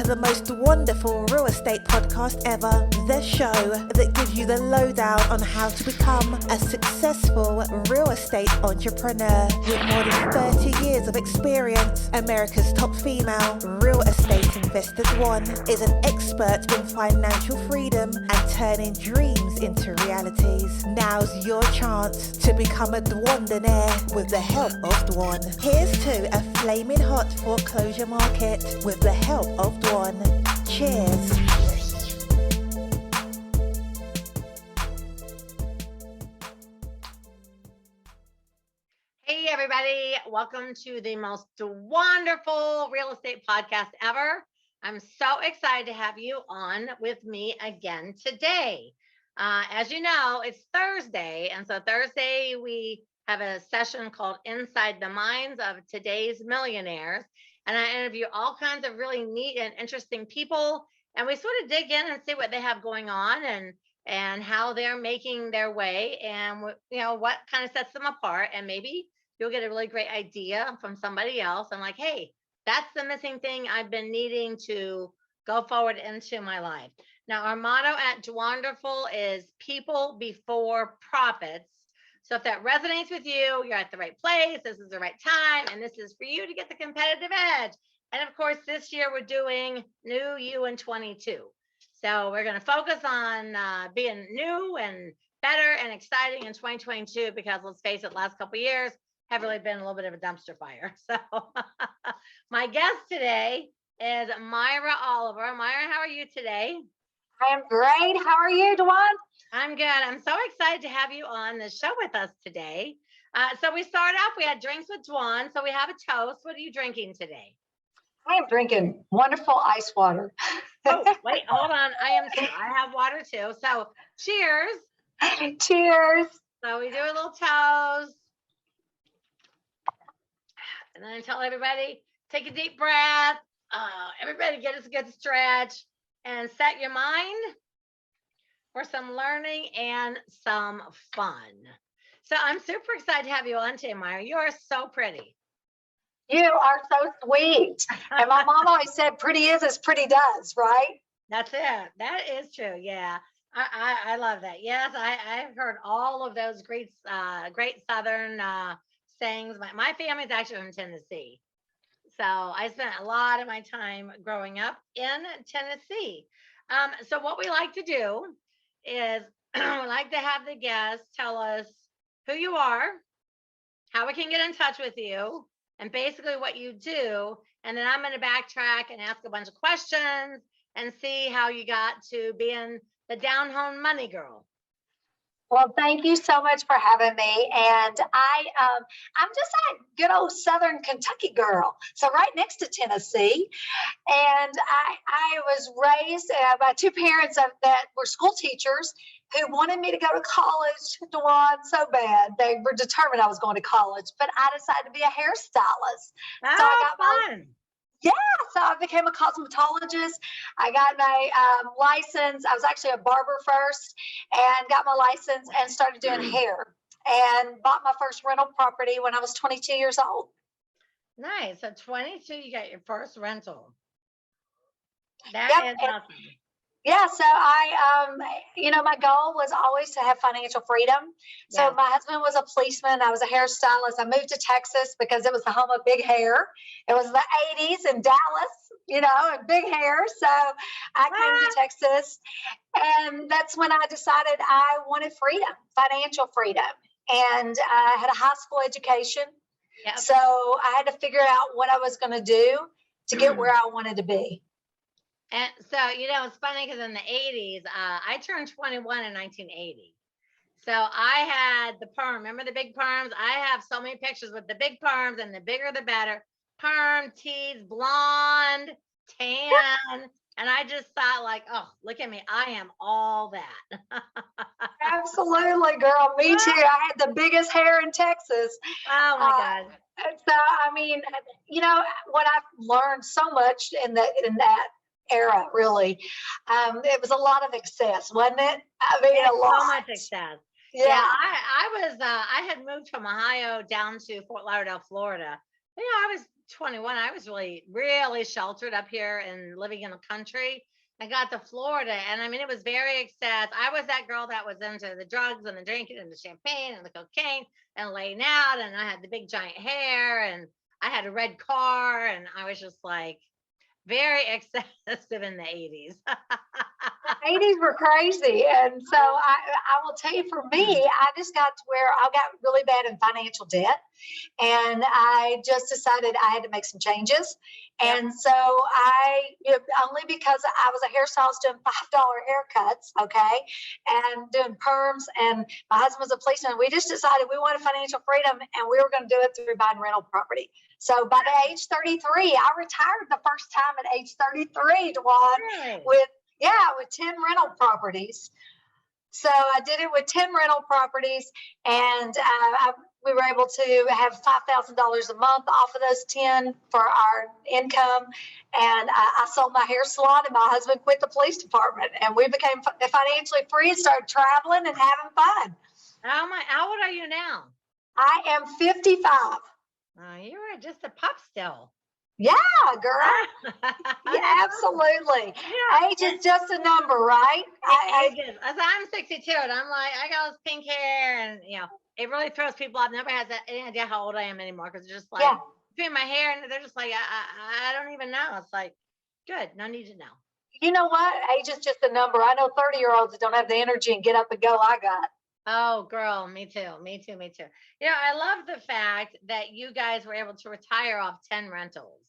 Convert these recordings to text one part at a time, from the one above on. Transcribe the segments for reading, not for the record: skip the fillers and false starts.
the most wonderful real estate podcast ever. The show that gives you the lowdown on how to become a successful real estate entrepreneur. With more than 30 years of experience, America's top female real estate investor Dwan is an expert in financial freedom and turning dreams into realities. Now's your chance to become a Dwandernaire with the help of Dwan. Here's to a flaming hot foreclosure market with the help of Dwan. Cheers. Hey everybody, welcome to the most wonderful real estate podcast ever. I'm so excited to have you on with me again today. As you know, it's Thursday, and so Thursday we have a session called Inside the Minds of Today's Millionaires, and I interview all kinds of really neat and interesting people, and we sort of dig in and see what they have going on and how they're making their way, and what kind of sets them apart, and maybe you'll get a really great idea from somebody else and like, hey, that's the missing thing I've been needing to go forward into my life. Now, our motto at Dwanderful is people before profits. So if that resonates with you, you're at the right place, this is the right time, and this is for you to get the competitive edge. And of course, this year we're doing New You in 22. So we're going to focus on being new and better and exciting in 2022, because let's face it, last couple of years have really been a little bit of a dumpster fire. So my guest today is Myra Oliver. Myra, how are you today? I am great. How are you, Dwan? I'm good. I'm so excited to have you on the show with us today. So we start off, we had drinks with Dwan. So we have a toast. What are you drinking today? I am drinking wonderful ice water. Oh, wait, hold on. I have water too. So cheers. Cheers. So we do a little toast. And then I tell everybody, take a deep breath. Everybody get us a good stretch and set your mind for some learning and some fun. So I'm super excited to have you on today, Myra. You are so pretty. You are so sweet. And my mom always said, pretty is as pretty does, right? That's it. That is true. Yeah. I love that. Yes, I've heard all of those great Southern sayings. My family's actually from Tennessee. So I spent a lot of my time growing up in Tennessee. So what we like to do is we like to have the guests tell us who you are, how we can get in touch with you, and basically what you do. And then I'm going to backtrack and ask a bunch of questions and see how you got to being the down-home money girl. Well, thank you so much for having me. And I'm just a good old Southern Kentucky girl, so right next to Tennessee. And I was raised by two parents that were school teachers who wanted me to go to college, Dwan, so bad. They were determined I was going to college, but I decided to be a hairstylist. Oh, so I got fun. So I became a cosmetologist. I got my license. I was actually a barber first and got my license and started doing hair and bought my first rental property when I was 22 years old. Nice. So 22, you got your first rental. That is awesome. Yeah, so my goal was always to have financial freedom. So Yeah. my husband was a policeman. I was a hairstylist. I moved to Texas because it was the home of big hair. It was the 80s in Dallas, and big hair. So I came to Texas, and that's when I decided I wanted freedom, financial freedom. And I had a high school education. Yep. So I had to figure out what I was going to do to get where I wanted to be. And so, it's funny because in the 80s, I turned 21 in 1980. So I had the perm. Remember the big perms? I have so many pictures with the big perms, and the bigger the better. Perm, tees, blonde, tan. And I just thought like, oh, look at me. I am all that. Absolutely, girl. Me too. I had the biggest hair in Texas. Oh my God. So, what I've learned so much in that era, really, it was a lot of excess, wasn't it? I mean, a lot. So much excess. Yeah. I had moved from Ohio down to Fort Lauderdale, Florida. I was 21, I was really, really sheltered up here and living in the country. I got to Florida, and I mean, it was very excess. I was that girl that was into the drugs and the drinking and the champagne and the cocaine and laying out, and I had the big giant hair, and I had a red car, and I was just like very excessive in the 80s. 80s were crazy. And so I will tell you, for me, I just got to where I got really bad in financial debt. And I just decided I had to make some changes. Yep. And so only because I was a hairstylist doing $5 haircuts, okay, and doing perms, and my husband was a policeman, we just decided we wanted financial freedom, and we were going to do it through buying rental property. So by the age 33, I retired the first time at age 33, Dwan, Really? with 10 rental properties. So I did it with 10 rental properties, and we were able to have $5,000 a month off of those 10 for our income. And I sold my hair salon, and my husband quit the police department, and we became financially free and started traveling and having fun. How old are you now? I am 55. You were just a pup still. Yeah, girl. Yeah, absolutely. Yeah. Age is just a number, right? I'm 62, and I'm like, I got this pink hair, and it really throws people off. Nobody has any idea how old I am anymore, because they're just like, between my hair, and they're just like, I don't even know. It's like, good, no need to know. You know what? Age is just a number. I know 30-year-olds that don't have the energy and get up and go. I got. Oh, girl, me too. I love the fact that you guys were able to retire off 10 rentals.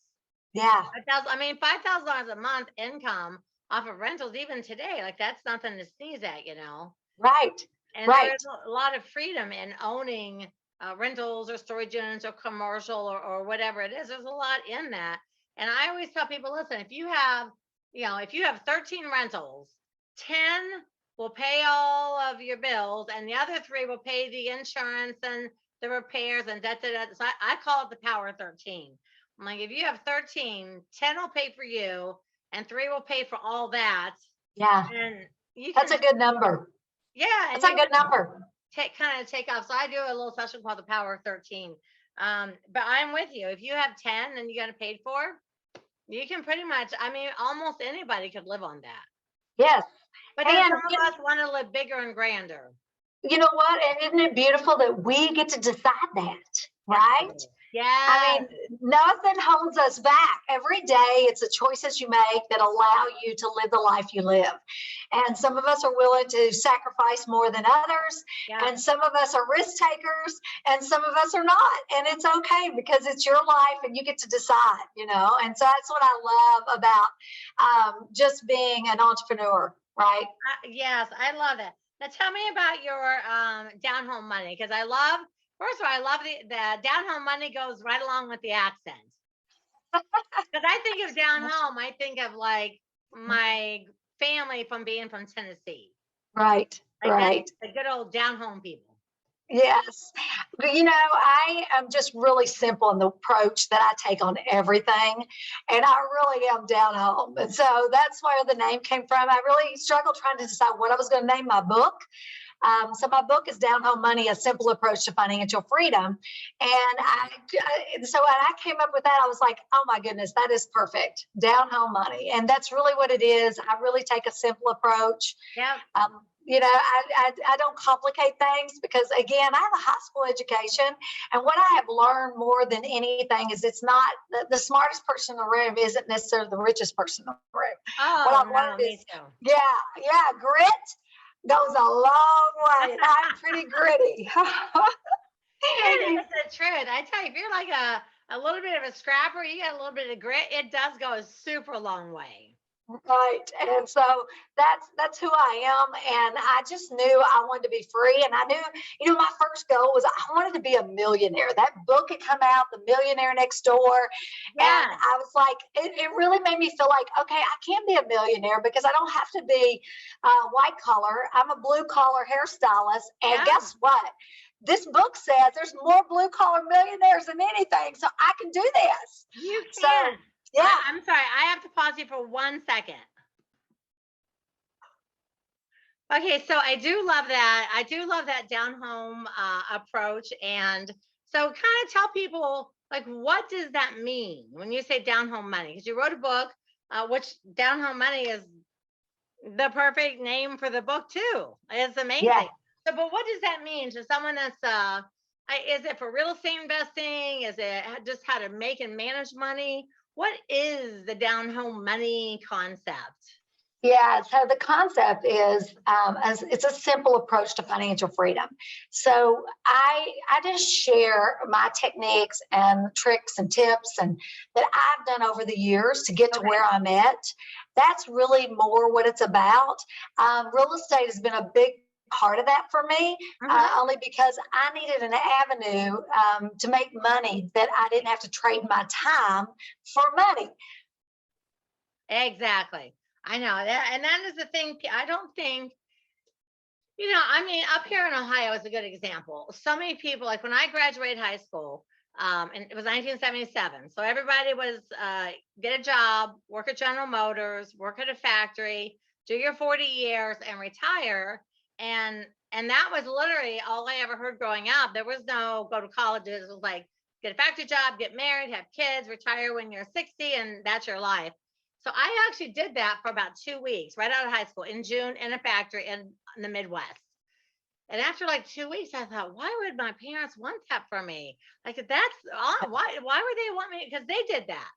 Yeah. $5,000 a month income off of rentals, even today, like that's nothing to sneeze at, Right. And there's a lot of freedom in owning rentals or storage units or commercial or whatever it is. There's a lot in that. And I always tell people, listen, if you have 13 rentals, 10 will pay all of your bills, and the other 3 will pay the insurance and the repairs and da. So I call it the power of 13. I'm like, if you have 13, 10 will pay for you, and 3 will pay for all that. Yeah. And that's a good number. Yeah. That's a good number. Take off. So I do a little session called the power of 13. But I'm with you. If you have 10 and you got it paid for, you can pretty much, almost anybody could live on that. Yes. But then some of us want to live bigger and grander. You know what? And isn't it beautiful that we get to decide that, right? Yeah. Nothing holds us back. Every day, it's the choices you make that allow you to live the life you live. And some of us are willing to sacrifice more than others. Yeah. And some of us are risk takers, and some of us are not. And it's okay, because it's your life and you get to decide, And so that's what I love about just being an entrepreneur, right? Yes, I love it. Now tell me about your down home money, because first of all, I love the down home money goes right along with the accent. Because I think of down home, I think of like my family being from Tennessee. Right, right. The good old down home people. Yes. I am just really simple in the approach that I take on everything. And I really am down home. And so that's where the name came from. I really struggled trying to decide what I was going to name my book. So my book is Down Home Money, A Simple Approach to Financial Freedom. And so when I came up with that, I was like, oh my goodness, that is perfect. Down home money. And that's really what it is. I really take a simple approach. Yeah. I don't complicate things, because again, I have a high school education, and what I have learned more than anything is it's not the smartest person in the room isn't necessarily the richest person in the room. Oh, what I've learned is, grit goes a long way. And I'm pretty gritty. It is the truth. I tell you, if you're like a little bit of a scrapper, you got a little bit of grit, it does go a super long way. Right. And so that's who I am. And I just knew I wanted to be free. And I knew, my first goal was I wanted to be a millionaire. That book had come out, The Millionaire Next Door. Yeah. And I was like, it really made me feel like, okay, I can be a millionaire, because I don't have to be white collar. I'm a blue collar hairstylist. And guess what? This book says there's more blue collar millionaires than anything. So I can do this. You can. So, yeah. I'm sorry. I have to pause you for 1 second. Okay, so I do love that. I do love that down home approach. And so kind of tell people like, what does that mean when you say down home money? Because you wrote a book, which down home money is the perfect name for the book too. It's amazing. Yeah. So, but what does that mean to someone that's, is it for real estate investing? Is it just how to make and manage money? What is the down home money concept? Yeah, so the concept is as it's a simple approach to financial freedom. So I just share my techniques and tricks and tips and that I've done over the years to get to where I'm at. That's really more what it's about. Real estate has been a big part of that for me, only because I needed an avenue to make money that I didn't have to trade my time for money. Exactly. I know that. And that is the thing. I don't think, I mean, up here in Ohio is a good example. So many people, like when I graduated high school, and it was 1977. So everybody was get a job, work at General Motors, work at a factory, do your 40 years and retire. And that was literally all I ever heard growing up. There was no go to colleges. It was like, get a factory job, get married, have kids, retire when you're 60, and that's your life. So I actually did that for about 2 weeks, right out of high school in June in a factory in the Midwest. And after like 2 weeks, I thought, why would my parents want that for me? Like that's why would they want me? Because they did that.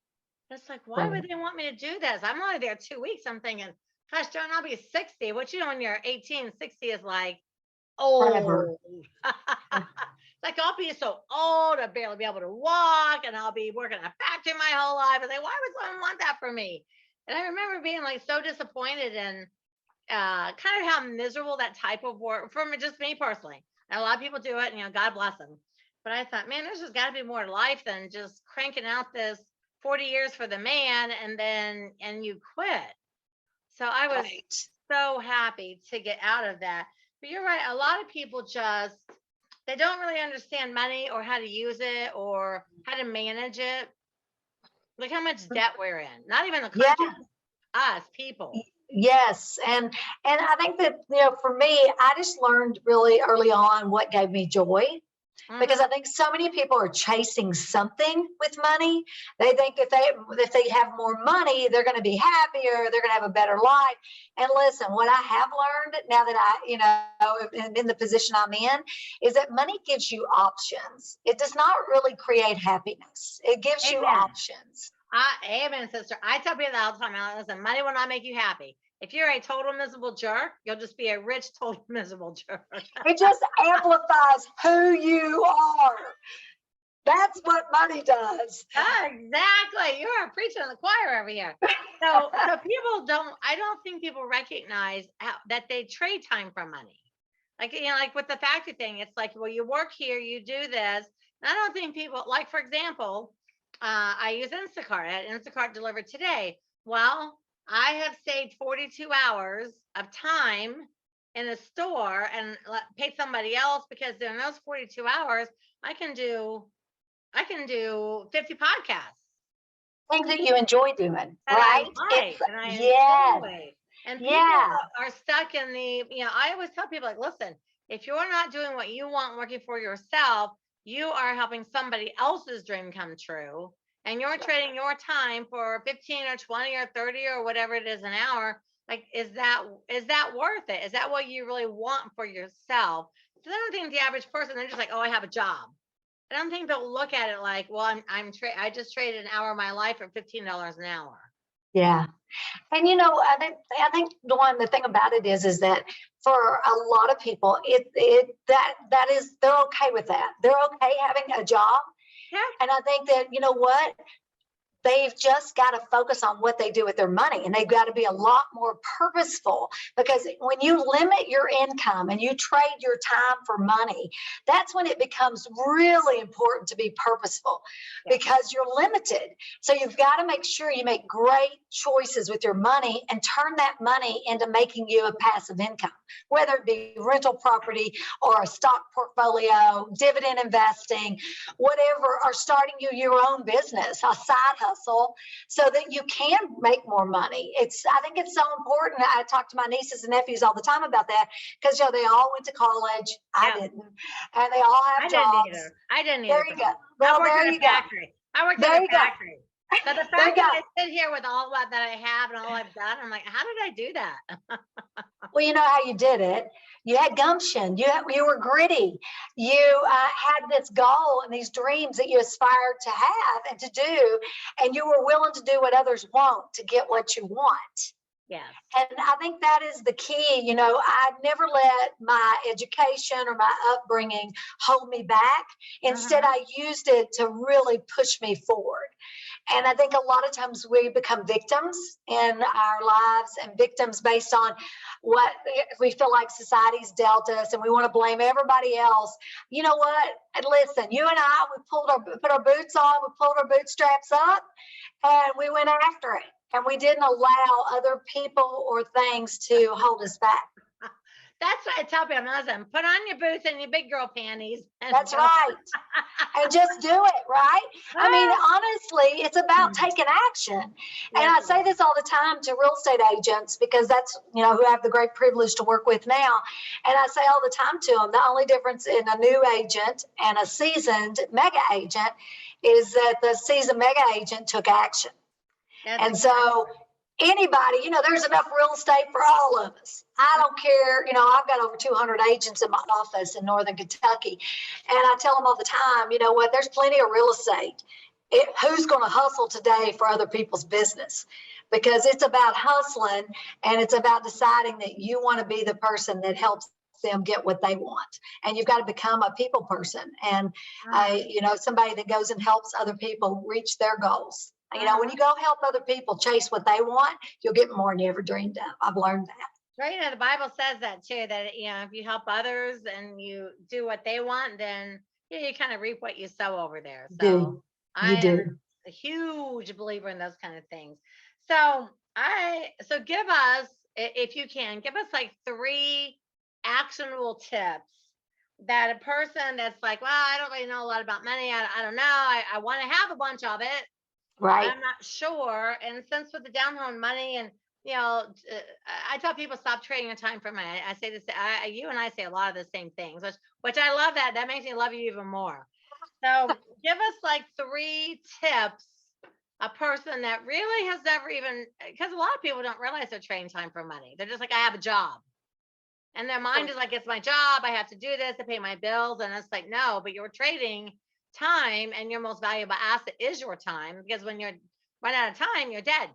It's like, why would they want me to do this? I'm only there 2 weeks. I'm thinking, gosh, John, I'll be 60. What when you're 18, 60 is like old. Like I'll be so old, I'll barely be able to walk, and I'll be working at a factory my whole life. And like, why would someone want that for me? And I remember being like so disappointed and kind of how miserable that type of work from just me personally. And a lot of people do it, and God bless them. But I thought, man, there's just got to be more to life than just cranking out this 40 years for the man and you quit. So I was so happy to get out of that. But you're right. A lot of people they don't really understand money or how to use it or how to manage it. Look how much debt we're in. Not even the country, us people. Yes, and I think that for me, I just learned really early on what gave me joy. Because I think so many people are chasing something with money. They think if they have more money, they're going to be happier, they're going to have a better life. And listen, what I have learned now that I, in the position I'm in, is that money gives you options. It does not really create happiness. It gives you options. Amen, sister. I tell people that all the time. Listen, money will not make you happy. If you're a total miserable jerk, you'll just be a rich, total miserable jerk. It just amplifies who you are. That's what money does. Exactly. You are preaching in the choir over here. So people I don't think people recognize that they trade time for money. Like, like with the factory thing, it's like, well, you work here, you do this. And I don't think people, like, for example, I use Instacart. I had Instacart delivered today. Well, I have saved 42 hours of time in a store and pay somebody else because in those 42 hours, I can do 50 podcasts. Things that you enjoy doing, right? And I enjoy. And people are stuck in I always tell people, like, listen, if you're not doing what you want working for yourself, you are helping somebody else's dream come true. And you're trading your time for 15 or 20 or 30 or whatever it is an hour. Like, is that worth it? Is that what you really want for yourself? So I don't think the average person, they're just like, oh, I have a job. I don't think they'll look at it like, well, I just traded an hour of my life for $15 an hour. Yeah. And I think Dwan, the thing about it is that for a lot of people, that is, they're okay with that. They're okay having a job. Yeah. And I think that, what? They've just got to focus on what they do with their money, and they've got to be a lot more purposeful, because when you limit your income and you trade your time for money, that's when it becomes really important to be purposeful, because you're limited. So you've got to make sure you make great choices with your money and turn that money into making you a passive income. whether it be rental property or a stock portfolio, dividend investing, whatever, or starting your own business, a side hustle, so that you can make more money. I think it's so important. I talk to my nieces and nephews all the time about that because they all went to college. I didn't, and they all have jobs. I didn't either. There you go. Well, there you go. I worked in a factory. So the fact that I sit here with all that I have and all I've done, I'm like, how did I do that? Well, you know how you did it. You had gumption. You were gritty. You had this goal and these dreams that you aspired to have and to do, and you were willing to do what others won't to get what you want. Yes. And I think that is the key. I never let my education or my upbringing hold me back. Instead, I used it to really push me forward. And I think a lot of times we become victims in our lives, and victims based on what we feel like society's dealt us, and we want to blame everybody else. You know what? And listen, you and I, we put our boots on, we pulled our bootstraps up, and we went after it. And we didn't allow other people or things to hold us back. That's what I tell people. Listen, put on your boots and your big girl panties. That's right. And just do it, right? I mean, honestly, it's about taking action. And I say this all the time to real estate agents, because that's, who I have the great privilege to work with now. And I say all the time to them, the only difference in a new agent and a seasoned mega agent is that the seasoned mega agent took action. And so anybody, there's enough real estate for all of us. I don't care. I've got over 200 agents in my office in Northern Kentucky. And I tell them all the time, there's plenty of real estate. Who's going to hustle today for other people's business? Because it's about hustling, and it's about deciding that you want to be the person that helps them get what they want. And you've got to become a people person and, somebody that goes and helps other people reach their goals. When you go help other people chase what they want, you'll get more than you ever dreamed of. I've learned that. Right. The Bible says that too, that, if you help others and you do what they want, then you kind of reap what you sow over there. So I am a huge believer in those kind of things. So give us, if you can, give us like 3 actionable tips that a person that's like, well, I don't really know a lot about money. I don't know. I want to have a bunch of it. Right. I'm not sure. And since with the down home money, and I tell people stop trading your time for money. I say this. You and I say a lot of the same things, which I love. That makes me love you even more. So give us like 3 tips. A person that really has never even, because a lot of people don't realize they're trading time for money. They're just like, I have a job, and their mind is like, it's my job. I have to do this to pay my bills, and it's like, no, but you're trading time, and your most valuable asset is your time, because when you're run out of time, you're dead.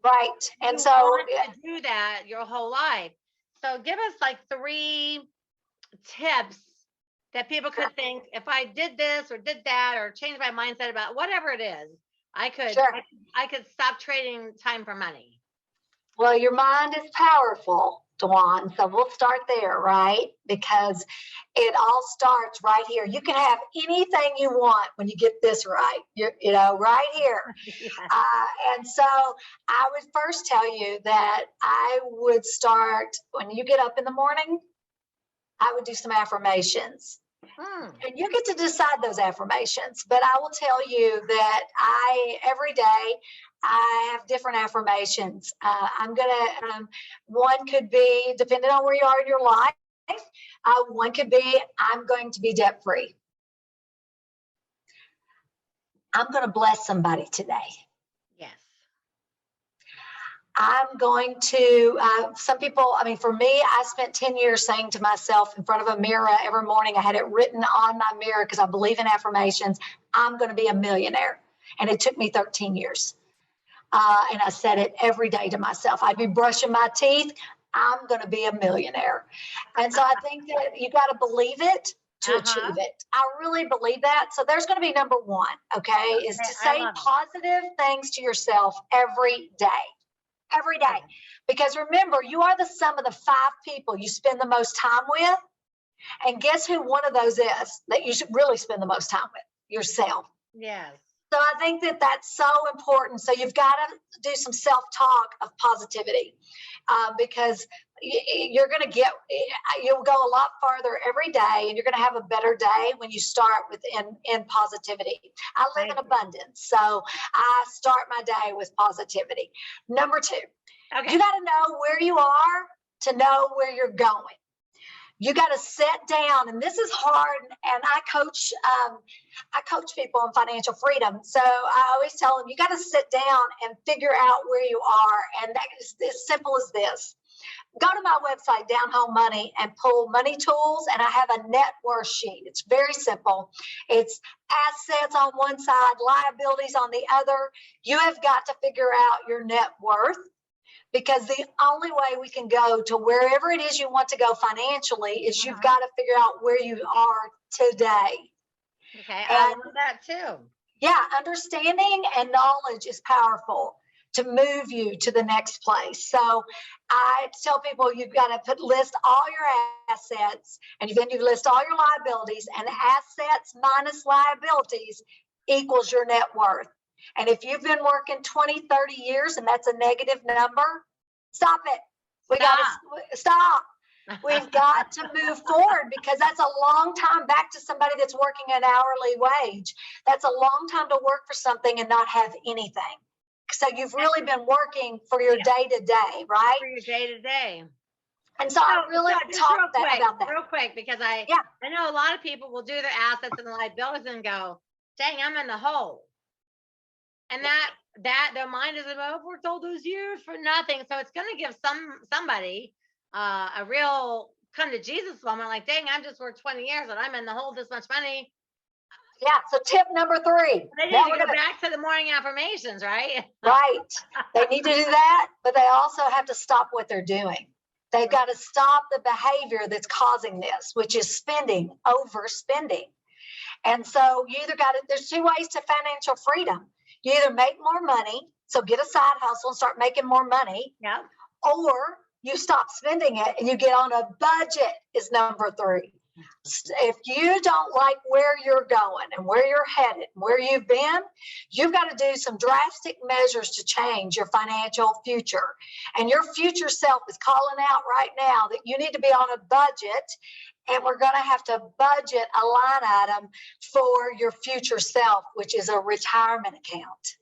Right. And you so want to do that your whole life. So give us like 3 tips that people could think, if I did this or did that or change my mindset about whatever it is, I could stop trading time for money. Well, your mind is powerful, Dwan. So we'll start there, right? Because it all starts right here. You can have anything you want when you get this right, right here. Yes. And so I would first tell you that I would start when you get up in the morning, I would do some affirmations. And you get to decide those affirmations, but I will tell you that every day I have different affirmations. One could be, depending on where you are in your life, one could be, I'm going to be debt free. I'm going to bless somebody today. Yes. I'm going to, some people, for me, I spent 10 years saying to myself in front of a mirror every morning, I had it written on my mirror because I believe in affirmations, I'm going to be a millionaire. And it took me 13 years. And I said it every day to myself. I'd be brushing my teeth. I'm going to be a millionaire. And so I think that you got to believe it to achieve it. I really believe that. So there's going to be number 1, okay, is to say positive things to yourself every day. Every day. Because remember, you are the sum of the 5 people you spend the most time with. And guess who one of those is that you should really spend the most time with? Yourself. Yes. So I think that that's so important. So you've got to do some self-talk of positivity, because you're going to you'll go a lot farther every day, and you're going to have a better day when you start with in positivity. I live in abundance, so I start my day with positivity. Number 2, you got to know where you are to know where you're going. You got to sit down, and this is hard. And I coach people on financial freedom. So I always tell them, you got to sit down and figure out where you are. And that is as simple as this. Go to my website, Down Home Money, and pull money tools. And I have a net worth sheet. It's very simple. It's assets on one side, liabilities on the other. You have got to figure out your net worth, because the only way we can go to wherever it is you want to go financially is you've got to figure out where you are today. Okay, I love that too. Yeah, understanding and knowledge is powerful to move you to the next place. So I tell people you've got to list all your assets, and then you list all your liabilities, and assets minus liabilities equals your net worth. And if you've been working 20, 30 years and that's a negative number, stop it. We got to stop. We've got to move forward, because that's a long time back to somebody that's working an hourly wage. That's a long time to work for something and not have anything. So you've really been working for your day to day, right? For your day to day. And so I really talk about that. Real quick, because I know a lot of people will do their assets and liabilities and go, dang, I'm in the hole. And that their mind is about, we're told those years for nothing. So it's going to give somebody a real come to Jesus moment, like, dang, I'm just worked 20 years and I'm in the hole this much money. Yeah. So tip number 3. They need to go back to the morning affirmations, right? Right. They need to do that, but they also have to stop what they're doing. They've got to stop the behavior that's causing this, which is spending, overspending. And so you either got to, there's 2 ways to financial freedom. You either make more money, so get a side hustle and start making more money, or you stop spending it and you get on a budget is number 3. If you don't like where you're going and where you're headed, where you've been, you've got to do some drastic measures to change your financial future. And your future self is calling out right now that you need to be on a budget, and we're going to have to budget a line item for your future self, which is a retirement account.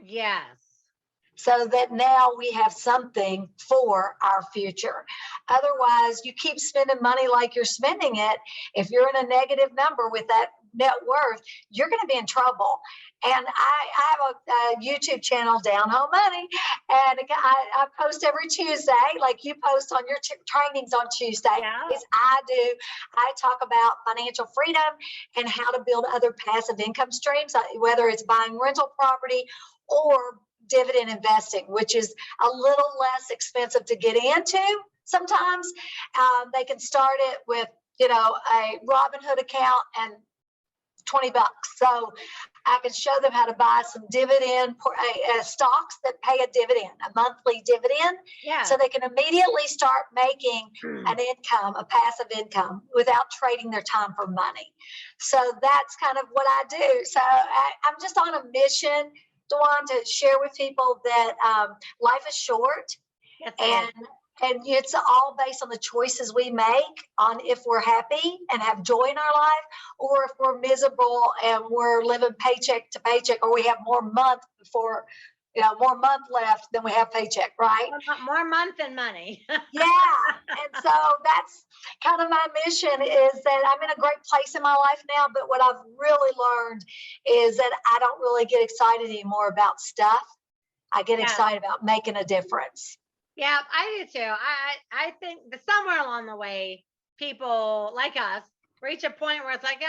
Yes. So that now we have something for our future. Otherwise, you keep spending money like you're spending it. If you're in a negative number with that net worth, you're going to be in trouble. And I have a YouTube channel, Down Home Money, and I post every Tuesday, like you post on your trainings on Tuesday. I talk about financial freedom and how to build other passive income streams, whether it's buying rental property or dividend investing, which is a little less expensive to get into. Sometimes they can start it with, a Robinhood account and $20. So I can show them how to buy some dividend stocks that pay a dividend, a monthly dividend. Yeah. So they can immediately start making an income, a passive income, without trading their time for money. So that's kind of what I do. So I'm just on a mission, Dwan, to share with people that life is short. And it's all based on the choices we make on if we're happy and have joy in our life, or if we're miserable and we're living paycheck to paycheck, or we have more month left than we have paycheck, right? More month than money. Yeah. And so that's kind of my mission, is that I'm in a great place in my life now. But what I've really learned is that I don't really get excited anymore about stuff. I get excited about making a difference. Yeah, I do too. I think that somewhere along the way, people like us reach a point where it's like,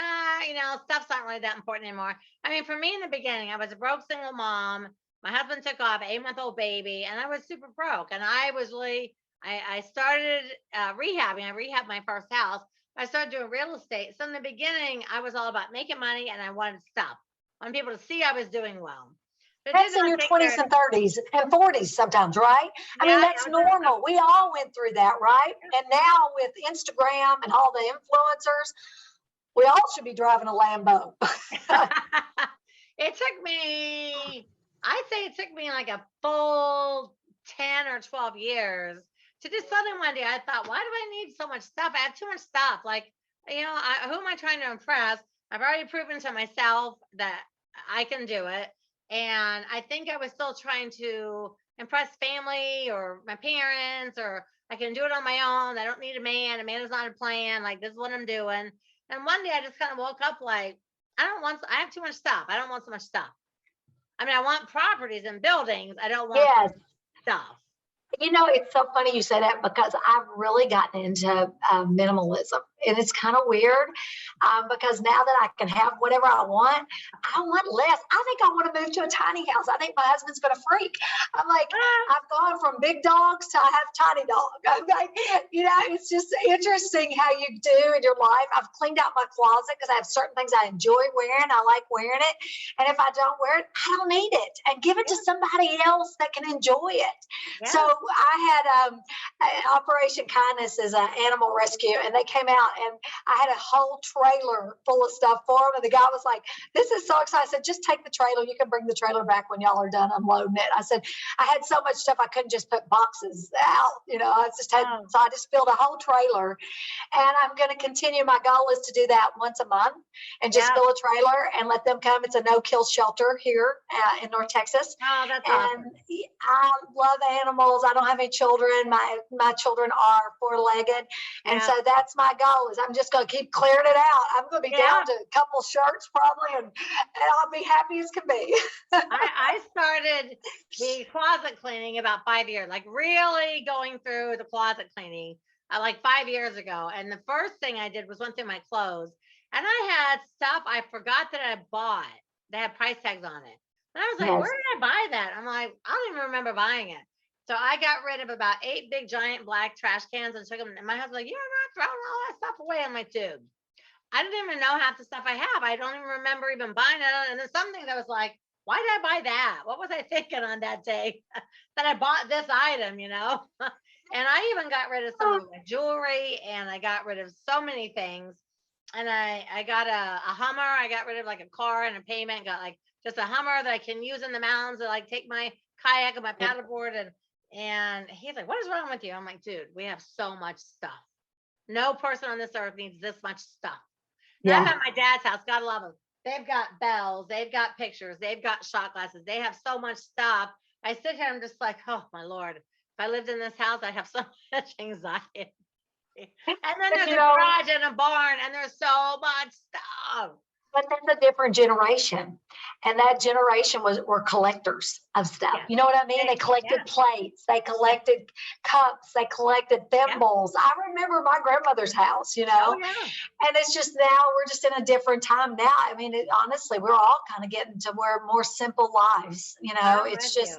stuff's not really that important anymore. I mean, for me in the beginning, I was a broke single mom. My husband took off, 8-month-old baby, and I was super broke. And I was really, I started rehabbing. I rehabbed my first house. I started doing real estate. So in the beginning, I was all about making money, and I wanted stuff. I wanted people to see I was doing well. That's in your 20s and 30s and 40s sometimes, right? I mean, that's normal. We all went through that, right? And now with Instagram and all the influencers, we all should be driving a Lambo. It took me, I'd say it took me like a full 10 or 12 years to just suddenly one day I thought, why do I need so much stuff? I have too much stuff. Like, who am I trying to impress? I've already proven to myself that I can do it. And I think I was still trying to impress family or my parents, or I can do it on my own. I don't need a man. A man is not a plan. Like, this is what I'm doing. And one day I just kind of woke up like, I have too much stuff. I don't want so much stuff. I mean, I want properties and buildings. I don't want Yes. stuff. It's so funny you say that because I've really gotten into minimalism. And it's kind of weird because now that I can have whatever I want less. I think I want to move to a tiny house. I think my husband's going to freak. I'm like, I've gone from big dogs to I have tiny dog. I'm like, it's just interesting how you do in your life. I've cleaned out my closet because I have certain things I enjoy wearing. I like wearing it. And if I don't wear it, I don't need it. And give it to somebody else that can enjoy it. Yeah. So I had Operation Kindness is an animal rescue, and they came out and I had a whole trailer full of stuff for them. And the guy was like, this is so exciting. I said, just take the trailer. You can bring the trailer back when y'all are done unloading it. I said, I had so much stuff I couldn't just put boxes out. So I just filled a whole trailer. And I'm going to continue. My goal is to do that once a month and just fill a trailer and let them come. It's a no-kill shelter here in North Texas. Oh, that's awesome. I love animals. I don't have any children. My children are four-legged. And so that's my goal is I'm just going to keep clearing it out. I'm going to be down to a couple shirts probably, and I'll be happy as can be. I started the closet cleaning about 5 years, like really going through the closet cleaning like 5 years ago. And the first thing I did was went through my clothes, and I had stuff I forgot that I bought that had price tags on it. And I was like, where did I buy that? I'm like, I don't even remember buying it. So I got rid of about 8 big giant black trash cans and took them. And my husband's like, you're not throwing all that stuff away. I'm like, dude, I didn't even know half the stuff I have. I don't even remember even buying it. And there's some things I was like, why did I buy that? What was I thinking on that day that I bought this item, And I even got rid of some of my jewelry, and I got rid of so many things. And I got a Hummer. I got rid of like a car and a payment, got like just a Hummer that I can use in the mountains to like take my kayak and my paddleboard. And he's like, what is wrong with you? I'm like, dude, we have so much stuff. No person on this earth needs this much stuff. Yeah. I'm at my dad's house. God love them. They've got bells. They've got pictures. They've got shot glasses. They have so much stuff. I sit here, I'm just like, oh, my Lord. If I lived in this house, I'd have so much anxiety. And then there's a garage and a barn, and there's so much stuff. But that's a different generation. And that generation were collectors of stuff. Yeah. You know what I mean? They collected plates. They collected cups. They collected thimbles. Yeah. I remember my grandmother's house, Oh, yeah. And it's just now we're just in a different time now. I mean, honestly, we're all kind of getting to where more simple lives, it's just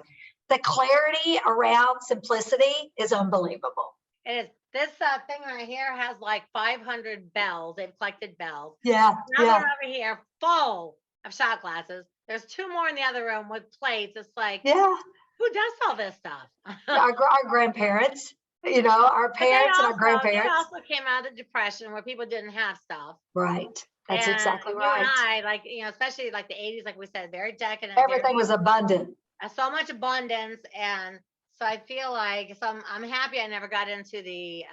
the clarity around simplicity is unbelievable. It is. This thing right here has like 500 bells. They've collected bells. Yeah. Another one over here full of shot glasses. There's 2 more in the other room with plates. It's like, who does all this stuff? Our grandparents, our parents and our grandparents. They also came out of the Depression where people didn't have stuff. Right. That's exactly right. You and I, like, especially like the 80s, like we said, very decadent. Everything was abundant. So much abundance. And so I feel like I'm happy I never got into the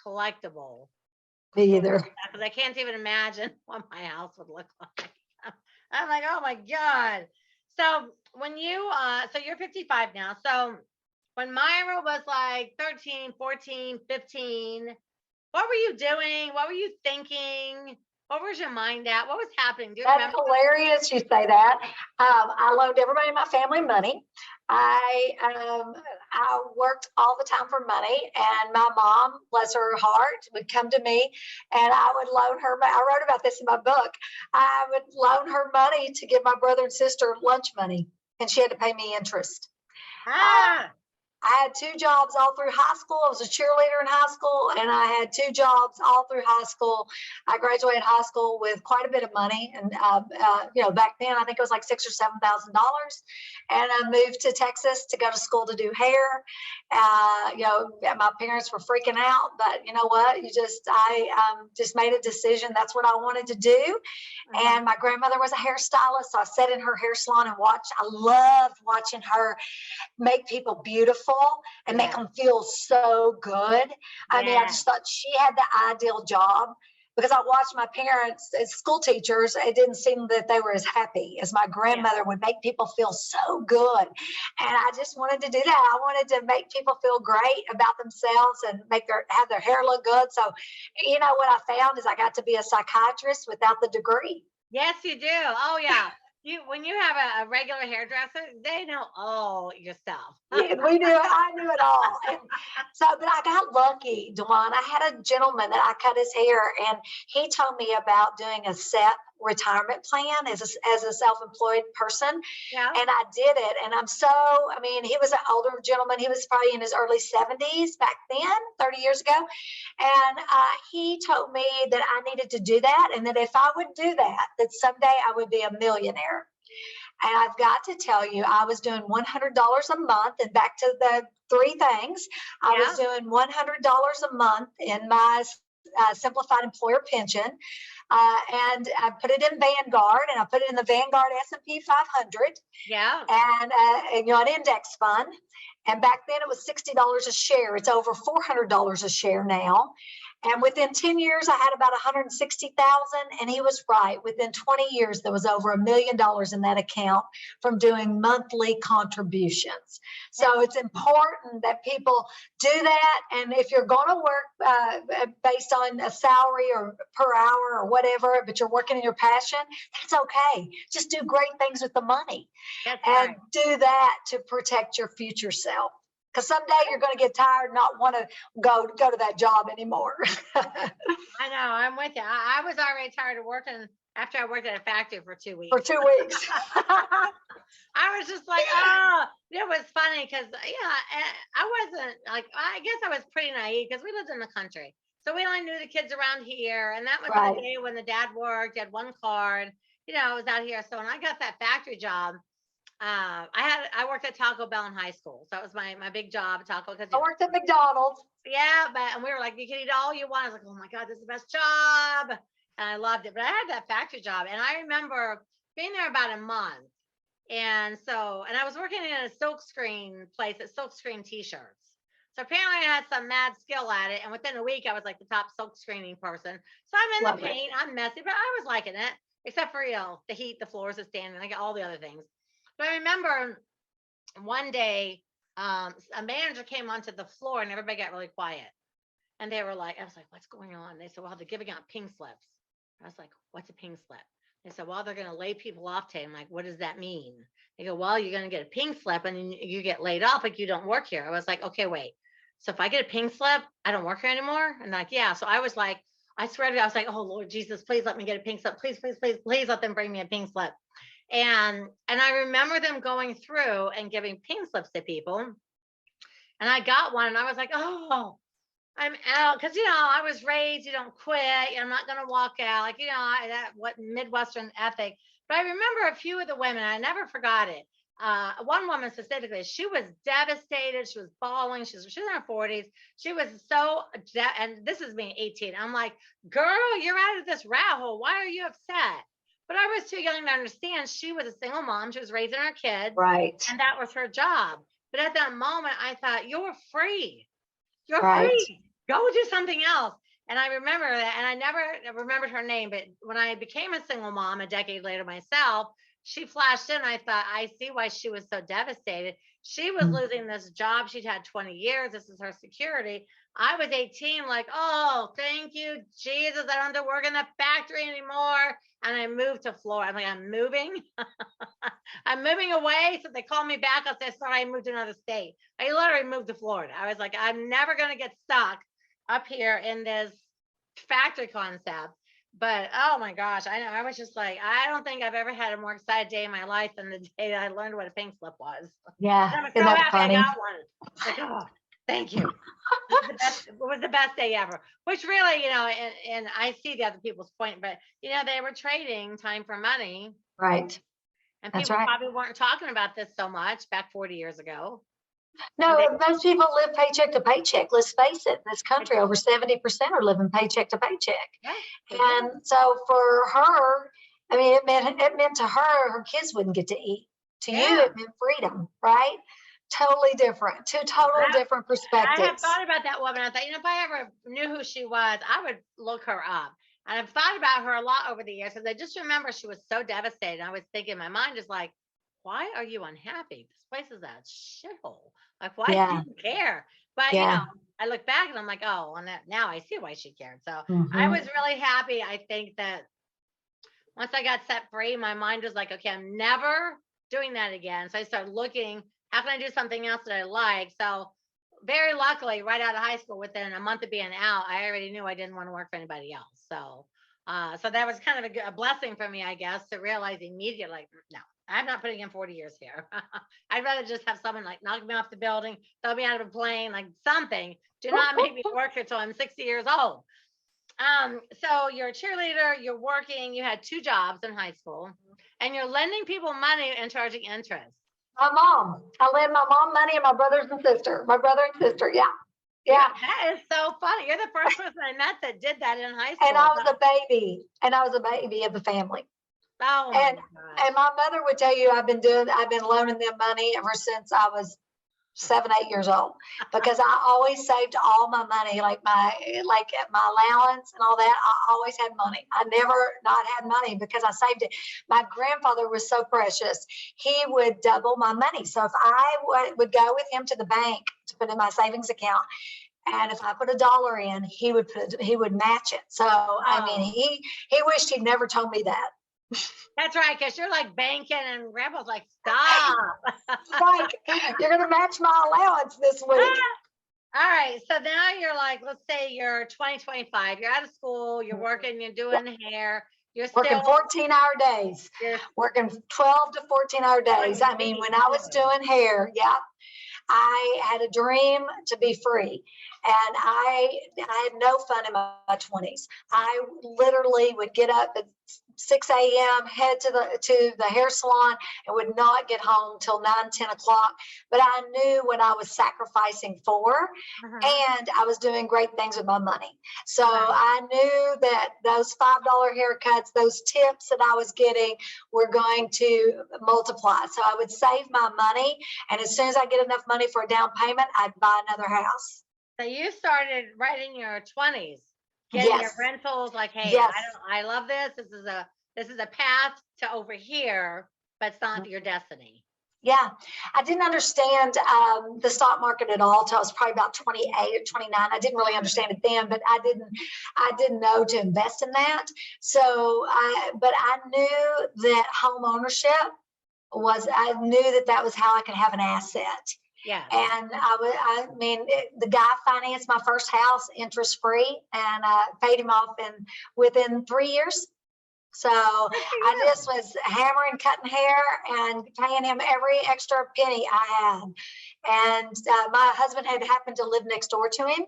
collectible. Me either. Because I can't even imagine what my house would look like. I'm like, oh my God. So when so you're 55 now. So when Myra was like 13, 14, 15, what were you doing? What were you thinking? What was your mind at? What was happening? Do you remember? That's hilarious you say that. I loaned everybody in my family money. I worked all the time for money, and my mom, bless her heart, would come to me, and I would loan her. I wrote about this in my book. I would loan her money to give my brother and sister lunch money, and she had to pay me interest. I had 2 jobs all through high school. I was a cheerleader in high school, and I had 2 jobs all through high school. I graduated high school with quite a bit of money, and back then I think it was like $6,000 or $7,000. And I moved to Texas to go to school to do hair. My parents were freaking out, but you know what? I just made a decision. That's what I wanted to do. And my grandmother was a hairstylist, so I sat in her hair salon and watched. I loved watching her make people beautiful and make them feel so good. I mean, I just thought she had the ideal job, because I watched my parents as school teachers. It didn't seem that they were as happy as my grandmother would make people feel so good. And I just wanted to do that. I wanted to make people feel great about themselves and have their hair look good. So, what I found is I got to be a psychiatrist without the degree. Yes, you do. Oh, yeah. When you have a regular hairdresser, they know all your stuff. Yeah, we knew it. I knew it all. But I got lucky, Dwan. I had a gentleman that I cut his hair, and he told me about doing a SEP retirement plan as a self-employed person. Yeah. And I did it. And he was an older gentleman. He was probably in his early 70s back then, 30 years ago. And he told me that I needed to do that, and that if I would do that someday I would be a millionaire. And I've got to tell you, I was doing $100 a month. And back to the 3 things, I was doing $100 a month in my simplified employer pension. And I put it in Vanguard, and I put it in the Vanguard S&P 500. Yeah. And an index fund. And back then it was $60 a share. It's over $400 a share now. And within 10 years, I had about 160,000. And he was right. Within 20 years, there was over $1 million in that account from doing monthly contributions. So it's important that people do that. And if you're going to work based on a salary or per hour or whatever, but you're working in your passion, that's okay. Just do great things with the money. That's and right. do that to protect your future self. Because someday you're going to get tired and not want to go to that job anymore. I know. I'm with you. I was already tired of working after I worked at a factory for 2 weeks. For 2 weeks. I was just like, oh, it was funny because, I wasn't like, I guess I was pretty naive because we lived in the country. So we only knew the kids around here. And that was the day when the dad worked, he had one card, I was out here. So when I got that factory job, I worked at Taco Bell in high school. So it was my big job at Taco. I worked at McDonald's. Yeah, and we were like, you can eat all you want. I was like, oh my God, this is the best job. And I loved it. But I had that factory job. And I remember being there about a month. And I was working in a silk screen place at silk screen t-shirts. So apparently I had some mad skill at it. And within a week, I was like the top silk screening person. So I'm in the paint, I'm messy, but I was liking it, except for, the heat, the floors, the standing, I got all the other things. But I remember one day, a manager came onto the floor and everybody got really quiet. And they were like, I was like, what's going on? They said, well, they're giving out pink slips. I was like, what's a pink slip? They said, well, they're going to lay people off today. I'm like, what does that mean? They go, well, you're going to get a pink slip and then you get laid off like you don't work here. I was like, okay, wait. So if I get a pink slip, I don't work here anymore? And like, yeah. So I was like, I swear to God, I was like, oh, Lord Jesus, please let me get a pink slip. Please, please, please, please let them bring me a pink slip. And I remember them going through and giving pink slips to people. And I got one and I was like, oh, I'm out. Cause I was raised, you don't quit. I'm not going to walk out. Like, what Midwestern ethic. But I remember a few of the women, I never forgot it. One woman specifically, she was devastated. She was bawling. She was in her 40s. She was and this is me 18. I'm like, girl, you're out of this rat hole. Why are you upset? But I was too young to understand. She was a single mom. She was raising her kids. Right. And that was her job. But at that moment, I thought, you're free. You're Right. free. Go do something else. And I remember that. And I never remembered her name. But when I became a single mom a decade later myself, she flashed in. I thought, I see why she was so devastated. She was losing this job. She'd had 20 years. This is her security. I was 18, like, oh, thank you, Jesus. I don't have to work in the factory anymore. And I moved to Florida. I'm like, I'm moving. I'm moving away. So they called me back. I said, sorry, I moved to another state. I literally moved to Florida. I was like, I'm never going to get stuck up here in this factory concept. But oh my gosh, I know. I was just like, I don't think I've ever had a more excited day in my life than the day that I learned what a pink slip was. Yeah. And I was so Isn't that happy I funny? got one. Like, oh, thank you. It was the best day ever. Which really, and I see the other people's point, but they were trading time for money, Right. and That's people right. probably weren't talking about this so much back 40 years ago. And No, most people live paycheck to paycheck. Let's face it, in this country, over 70% are living paycheck to paycheck. yeah, And so for her, I mean, it meant to her, her kids wouldn't get to eat. To you, yeah. it meant freedom, right? Totally different, two totally different I have perspectives. thought about that woman. I thought, if I ever knew who she was, I would look her up. And I've thought about her a lot over the years because I just remember she was so devastated. I was thinking, my mind is like, why are you unhappy? This place is a shithole. Like, why do Yeah. you care? But, Yeah. I look back and I'm like, oh, now I see why she cared. So I Mhm. was really happy. I think that once I got set free, my mind was like, okay, I'm never doing that again. So I started looking, how can I do something else that I like? So very luckily, right out of high school, within a month of being out, I already knew I didn't want to work for anybody else. So that was kind of a blessing for me, I guess, to realize immediately, like, no, I'm not putting in 40 years here. I'd rather just have someone like knock me off the building, throw me out of a plane, like something. Do not make me work here till I'm 60 years old. So you're a cheerleader, you're working, you had 2 jobs in high school, and you're lending people money and charging interest. My mom. I lend my mom money and my brothers and sister. My brother and sister. Yeah. Yeah, Yeah. that is so funny. You're the first person I met that did that in high school. And I was a baby. And I was a baby of the family. Oh my And gosh. and my mother would tell you I've been loaning them money ever since I was 7, 8 years old, because I always saved all my money, like my allowance and all that. I always had money. I never not had money because I saved it. My grandfather was so precious. He would double my money. So if I would go with him to the bank to put in my savings account, and if I put $1 in, he would match it. So I mean, he wished he'd never told me that. That's right, because you're like banking, and grandpa's like, stop. Like, you're gonna match my allowance this week. All right. So now you're like, let's say you're 2025, you're out of school, you're working, you're doing hair, you're Working still 14-hour days, working 12 to 14-hour days. I mean, when I was doing hair, yeah, I had a dream to be free. And I had no fun in my 20s. I literally would get up at 6 a.m., head to the hair salon, and would not get home till 9, 10 o'clock. But I knew what I was sacrificing for, and I was doing great things with my money. So I knew that those $5 haircuts, those tips that I was getting were going to multiply. So I would save my money, and as soon as I get enough money for a down payment, I'd buy another house. So you started right in your 20s, getting your rentals. Like, hey, I love this. This is a path to over here, but it's not your destiny. Yeah, I didn't understand the stock market at all till I was probably about 28 or 29. I didn't really understand it then, but I didn't know to invest in that. So but I knew that home ownership I knew that was how I could have an asset. Yeah. And the guy financed my first house interest free, and I paid him off within 3 years. So I just was hammering, cutting hair, and paying him every extra penny I had. And my husband had happened to live next door to him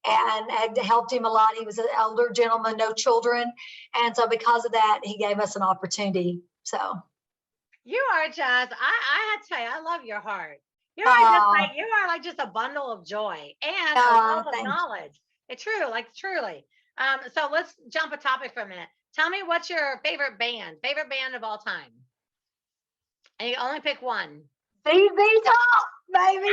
and had helped him a lot. He was an elder gentleman, no children. And so because of that, he gave us an opportunity. So you are just, I had to tell you, I love your heart. You are like just a bundle of joy and a wealth of knowledge. It's true, like truly. So let's jump a topic for a minute. Tell me, what's your favorite band of all time? And you only pick one. ZZ Top, baby.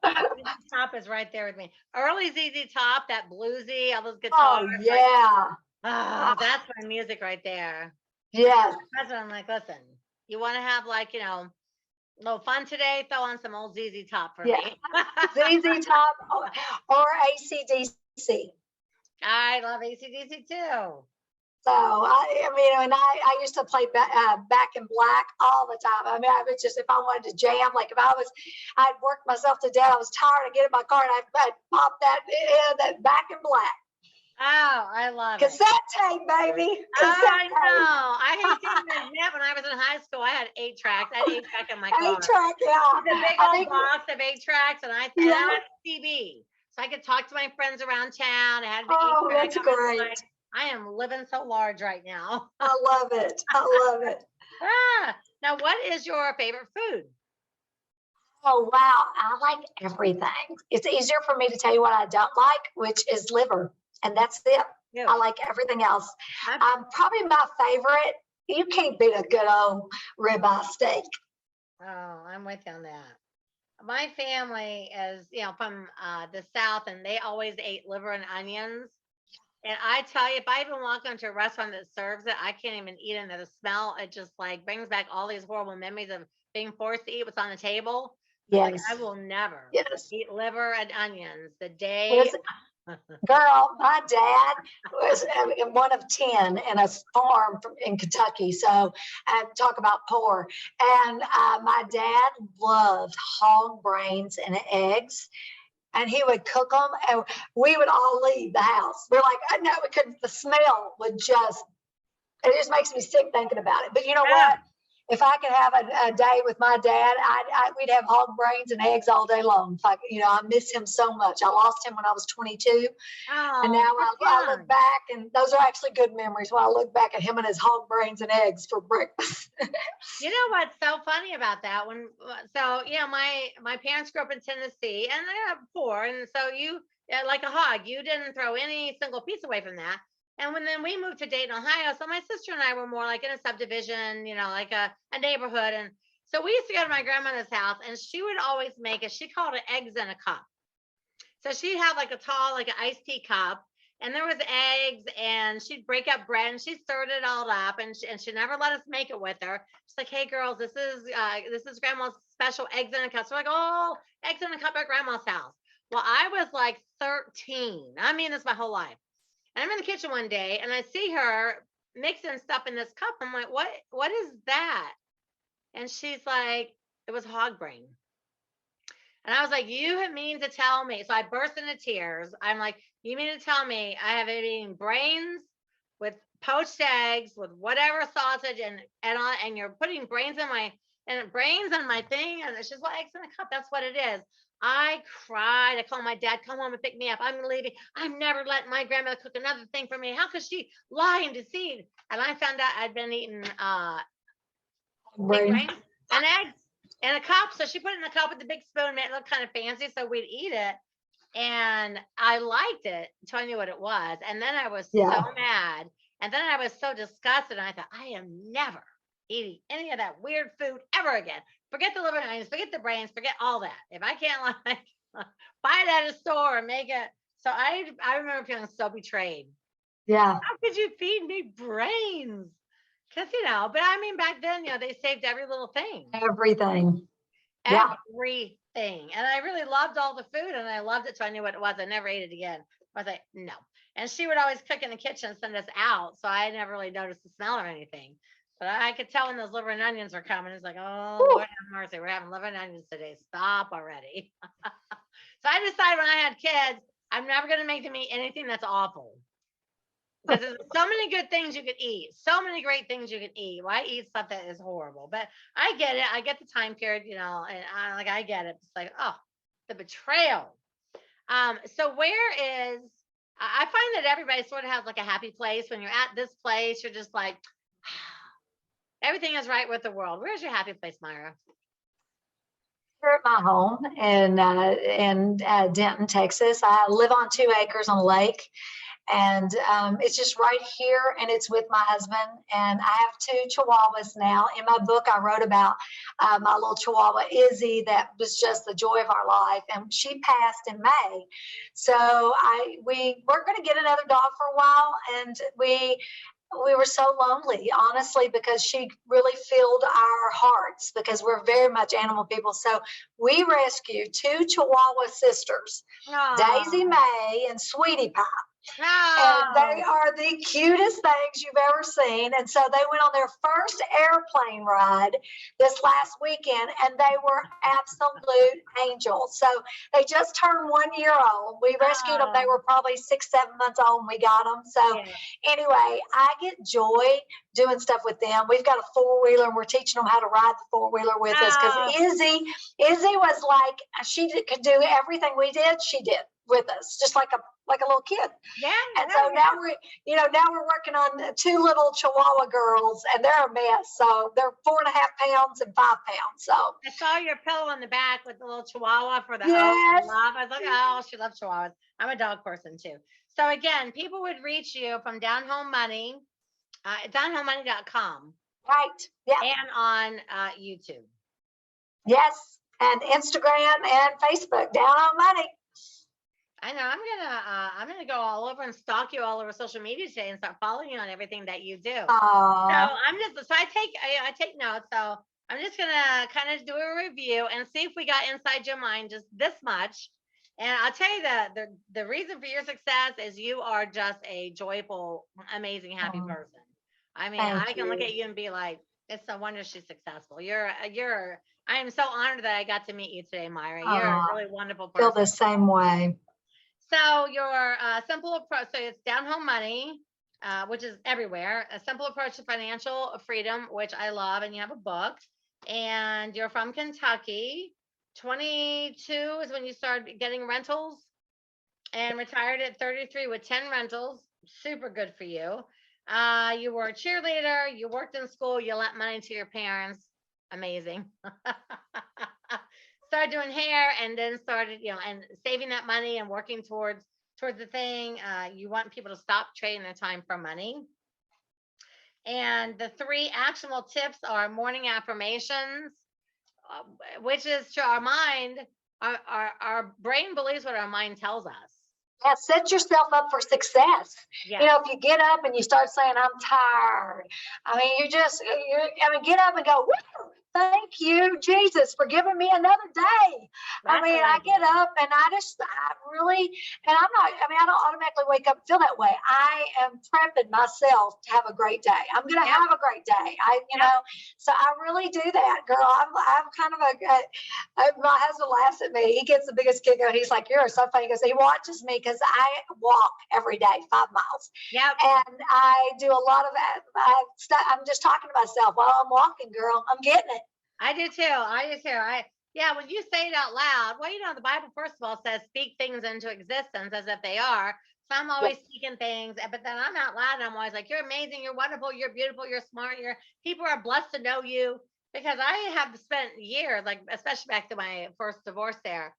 ZZ Top is right there with me. Early ZZ Top, that bluesy, all those guitars. Oh yeah. That's my music right there. Yes. That's what I'm like. Listen, you want to have a little fun today? Throw on some old ZZ Top for me. ZZ Top or AC/DC. I love AC/DC too. So I used to play Back in Black all the time. I mean, I was just, if I wanted to jam, like if I'd worked myself to death, I was tired, I'd get in my car and I'd pop that Back in Black. Oh, I love it. Cassette tape, baby. Oh, Cassette I tape. know. I hate to even admit, when I was in high school, I had 8 tracks. I had 8 track in my car. 8-track, yeah. The big I old think, box of 8 tracks, and I yeah. had a TV, so I could talk to my friends around town. I had the Oh, 8 track. that's great. I am living so large right now. I love it. I love it. Now, what is your favorite food? Oh, wow. I like everything. It's easier for me to tell you what I don't like, which is liver. And that's it. Yeah. I like everything else. My- Probably my favorite, you can't beat a good old ribeye steak. Oh, I'm with you on that. My family is, from the South, and they always ate liver and onions. And I tell you, if I even walk into a restaurant that serves it, I can't even eat it. And the smell, it just like brings back all these horrible memories of being forced to eat what's on the table. Like, Yes. I will never Yes. eat liver and onions the day. Listen, girl, my dad was one of 10 in a farm in Kentucky. So I talk about poor. And my dad loved hog brains and eggs. And he would cook them, and we would all leave the house. We're like, I know, because the smell would it just makes me sick thinking about it. But you know what? If I could have a day with my dad, we'd have hog brains and eggs all day long. I miss him so much. I lost him when I was 22. And now I look back, and those are actually good memories when I look back at him and his hog brains and eggs for breakfast. You know what's so funny about that? My parents grew up in Tennessee, and they're poor, and so like a hog, you didn't throw any single piece away from that. And then we moved to Dayton, Ohio, so my sister and I were more like in a subdivision, like a neighborhood, and so we used to go to my grandmother's house, and she would always make it. She called it eggs in a cup. So she'd have like a tall, like an iced tea cup, and there was eggs, and she'd break up bread, and she stirred it all up, and she never let us make it with her. She's like, "Hey girls, this is grandma's special eggs in a cup." So we're like, "Oh, eggs in a cup at grandma's house." Well, I was like 13. I mean, this my whole life. And I'm in the kitchen one day, and I see her mixing stuff in this cup. I'm like, "What is that?" And she's like, "It was hog brain." And I was like, "You mean to tell me?" So I burst into tears. I'm like, "You mean to tell me I have been eating brains with poached eggs with whatever sausage and you're putting brains in my thing?" And she's like, "Eggs in a cup. That's what it is." I cried. I called my dad, "Come home and pick me up. I'm leaving. I'm never letting my grandmother cook another thing for me. How could she lie and deceive?" And I found out I'd been eating big brains and eggs in a cup. So she put it in a cup with the big spoon, made it look kind of fancy so we'd eat it. And I liked it until I knew what it was. And then I was so mad. And then I was so disgusted. And I thought, I am never eating any of that weird food ever again. Forget the liver and onions, forget the brains, forget all that. If I can't buy it at a store and make it. So I remember feeling so betrayed. Yeah. How could you feed me brains? Because, but I mean, back then, they saved every little thing. Everything. Everything. And I really loved all the food, and I loved it. So I knew what it was. I never ate it again. I was like, no. And she would always cook in the kitchen and send us out. So I never really noticed the smell or anything. But I could tell when those liver and onions were coming. It's like, oh, Lord have mercy. We're having liver and onions today. Stop already. So I decided when I had kids, I'm never going to make them eat anything that's awful. Because there's so many good things you could eat. So many great things you could eat. Why eat stuff that is horrible? But I get it. I get the time period, and I get it. It's like, oh, the betrayal. So where is, I find that everybody sort of has like a happy place. When you're at this place, you're just like, everything is right with the world. Where's your happy place, Myra? Here at my home in Denton, Texas. I live on 2 acres on a lake. And it's just right here, and it's with my husband. And I have 2 Chihuahuas now. In my book, I wrote about my little Chihuahua, Izzy, that was just the joy of our life. And she passed in May. So we weren't going to get another dog for a while. And we were so lonely, honestly, because she really filled our hearts, because we're very much animal people. So we rescued 2 Chihuahua sisters, Daisy May and Sweetie Pie. And they Oh, are the cutest things you've ever seen. And so they went on their first airplane ride this last weekend, and they were absolute angels. So they just turned 1 year old. We rescued them. They oh, were probably 6, 7 months old when we got them. So yeah. anyway, I get joy doing stuff with them. We've got a four-wheeler, and we're teaching them how to ride the four-wheeler with us, because Oh, Izzy was like, could do everything we did. She did with us, just like a little kid. yeah, And yeah, so yeah. now we're working on two little Chihuahua girls, and they're a mess. So they're 4.5 pounds and 5 pounds. So I saw your pillow in the back with the little Chihuahua for the yes, love. I was like, oh, she loves Chihuahuas. I'm a dog person too. So again, people would reach you from Down Home Money, downhomemoney.com, right, yeah, and on YouTube. yes, and Instagram and Facebook, Down on Money. I know I'm gonna go all over and stalk you all over social media today and start following you on everything that you do. So I take notes. So I'm just gonna kind of do a review and see if we got inside your mind just this much. And I'll tell you the reason for your success is you are just a joyful, amazing, happy person. I mean, I can look at you and be like, it's no wonder she's successful. I am so honored that I got to meet you today, Myra. You're a really wonderful person. Feel the same way. So your simple approach, so it's Down Home Money, which is everywhere. A simple approach to financial freedom, which I love, and you have a book. And you're from Kentucky. 22 is when you started getting rentals, and retired at 33 with 10 rentals. Super good for you. You were a cheerleader. You worked in school. You lent money to your parents. Amazing. Started doing hair, and then started, and saving that money and working towards the thing. You want people to stop trading their time for money. And the 3 actionable tips are morning affirmations, which is to our mind, our brain believes what our mind tells us. Yeah, set yourself up for success. Yeah. If you get up and you start saying, I'm tired, I mean, get up and go, woo, thank you, Jesus, for giving me another day. I get up and I don't automatically wake up and feel that way. I am prepping myself to have a great day. I'm going to have a great day. So I really do that, girl. I'm kind of my husband laughs at me. He gets the biggest kick out. He's like, you're so funny, because he watches me, because I walk every day 5 miles. Yeah. And I do a lot of that. I'm just talking to myself while I'm walking, girl. I'm getting it. I do too. When you say it out loud, well, the Bible, first of all, says speak things into existence as if they are. So I'm always speaking things, but then I'm out loud and I'm always like, you're amazing, you're wonderful, you're beautiful, you're smart, people are blessed to know you. Because I have spent years, like especially back to my first divorce there,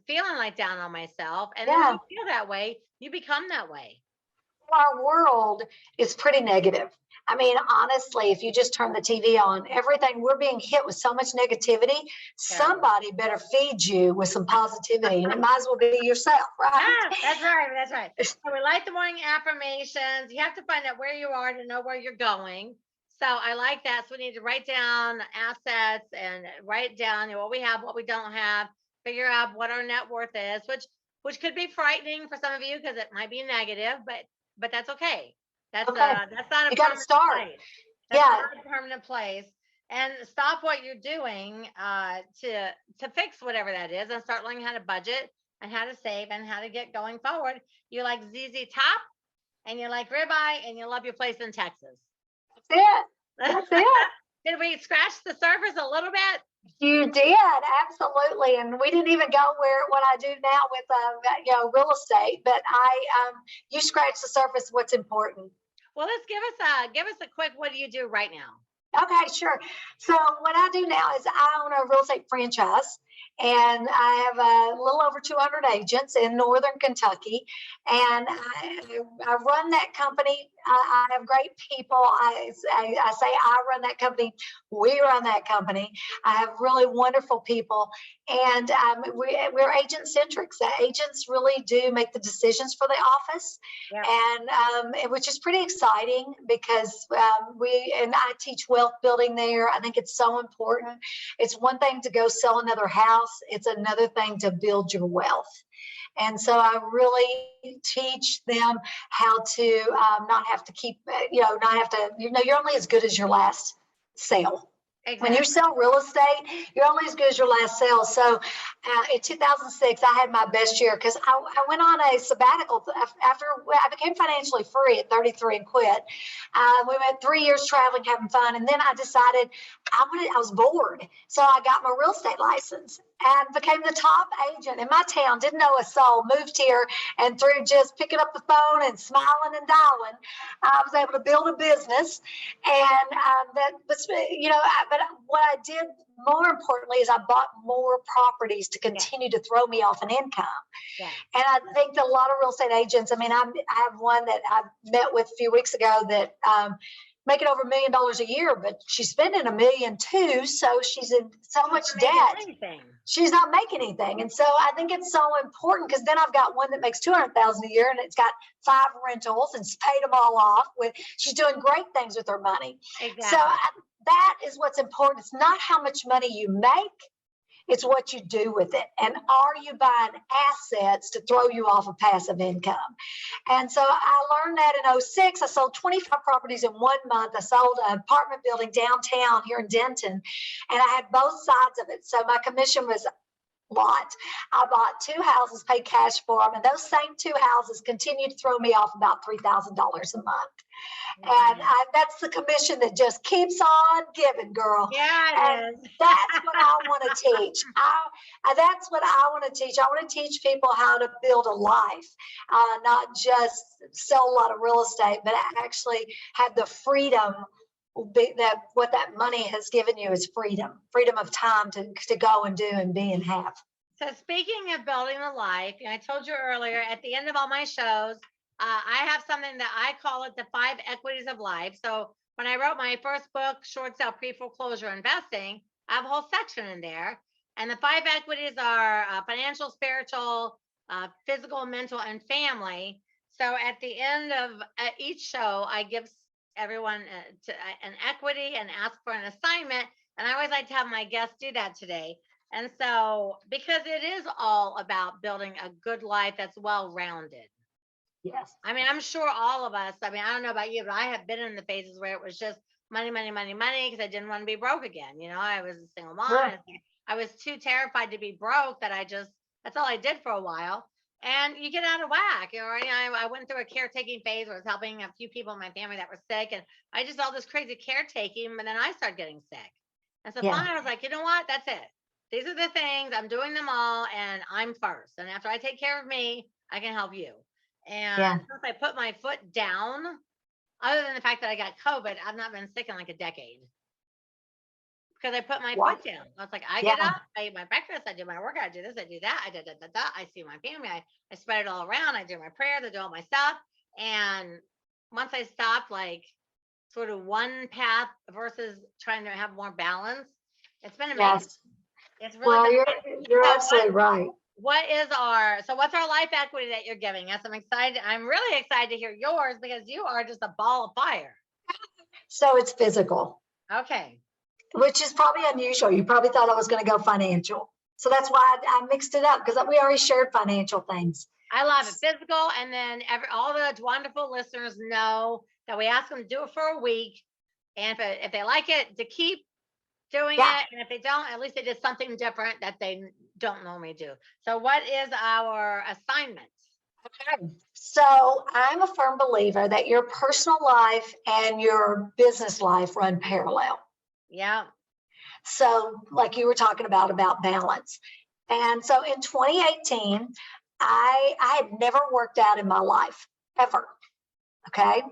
feeling like down on myself. And then when you feel that way, you become that way. Our world is pretty negative. I mean, honestly, if you just turn the TV on, we're being hit with so much negativity. Somebody better feed you with some positivity, and it might as well be yourself, right? That's right. So we like the morning affirmations. You have to find out where you are to know where you're going. So I like that. So we need to write down assets and write down what we have, what we don't have, figure out what our net worth is, which could be frightening for some of you because it might be negative, but that's okay. That's not a permanent place. That's not a permanent place. And stop what you're doing to fix whatever that is, and start learning how to budget and how to save and how to get going forward. You like ZZ Top, and you like ribeye, and you love your place in Texas. That's it. Did we scratch the surface a little bit? You did, absolutely. And we didn't even go what I do now with real estate, but you scratched the surface of what's important. Well, let's give us a quick, what do you do right now? Okay, sure. So what I do now is I own a real estate franchise, and I have a little over 200 agents in Northern Kentucky, and I run that company. I have great people. I say I run that company. We run that company. I have really wonderful people, and we're agent centric. The agents really do make the decisions for the office, and which is pretty exciting because I teach wealth building there. I think it's so important. It's one thing to go sell another house. It's another thing to build your wealth. And so I really teach them how to not have to keep, not have to, you're only as good as your last sale. Exactly. When you sell real estate, you're only as good as your last sale. So in 2006, I had my best year because I went on a sabbatical after I became financially free at 33 and quit. We went 3 years traveling, having fun. And then I decided I was bored. So I got my real estate license and became the top agent in my town. Didn't know a soul, moved here, and through just picking up the phone and smiling and dialing, I was able to build a business. And but what I did more importantly is I bought more properties to continue to throw me off an income. Yeah. And I think that a lot of real estate agents, I have one that I met with a few weeks ago that making over $1 million a year, but she's spending $1 million too. So she's in so much debt. She's not making anything. And so I think it's so important because then I've got one that makes $200,000 a year and it's got 5 rentals and paid them all off. She's doing great things with her money. Exactly. So that is what's important. It's not how much money you make. It's what you do with it. And are you buying assets to throw you off of passive income? And so I learned that in 2006. I sold 25 properties in 1 month. I sold an apartment building downtown here in Denton, and I had both sides of it. So my commission was lot. I bought 2 houses, paid cash for them, and those same 2 houses continue to throw me off about $3,000 a month. Wow. And that's the commission that just keeps on giving, girl. Yeah, it is. That's what I want to teach. That's what I want to teach. I want to teach people how to build a life, not just sell a lot of real estate, but actually have the freedom that what that money has given you is freedom of time to go and do and be and have. So speaking of building a life, and I told you earlier, at the end of all my shows, I have something that I call it the 5 equities of life. So when I wrote my first book, Short Sale Pre-Foreclosure Investing, I have a whole section in there. And the 5 equities are financial, spiritual, physical, mental, and family. So at the end of each show, I give everyone an equity and ask for an assignment. And I always like to have my guests do that today. And so, because it is all about building a good life that's well-rounded. Yes. I mean, I'm sure all of us, I don't know about you, but I have been in the phases where it was just money, money, money, money, because I didn't want to be broke again. I was a single mom. Sure. I was too terrified to be broke that that's all I did for a while. And you get out of whack. I went through a caretaking phase where I was helping a few people in my family that were sick. And I just all this crazy caretaking, but then I started getting sick. And so finally I was like, you know what? That's it. These are the things, I'm doing them all, and I'm first. And after I take care of me, I can help you. And since I put my foot down, other than the fact that I got COVID, I've not been sick in like a decade. Because I put my foot down. I was like, I get up, I eat my breakfast, I do my workout, I do this, I do that, I see my family, I spread it all around, I do my prayers, I do all my stuff. And once I stopped, like sort of one path versus trying to have more balance, it's been amazing. Yes. It's really you're absolutely right. What's our life equity that you're giving us? I'm really excited to hear yours because you are just a ball of fire. So it's physical. Okay. Which is probably unusual. You probably thought I was going to go financial. So that's why I mixed it up, because we already shared financial things. I love it. Physical. And then all the Dwanderful listeners know that we ask them to do it for a week. And if they like it, to keep doing it. And if they don't, at least they did something different that they don't normally do. So what is our assignment? Okay. So I'm a firm believer that your personal life and your business life run parallel. Yeah. So like you were talking about balance. And so in 2018, I had never worked out in my life ever. Okay.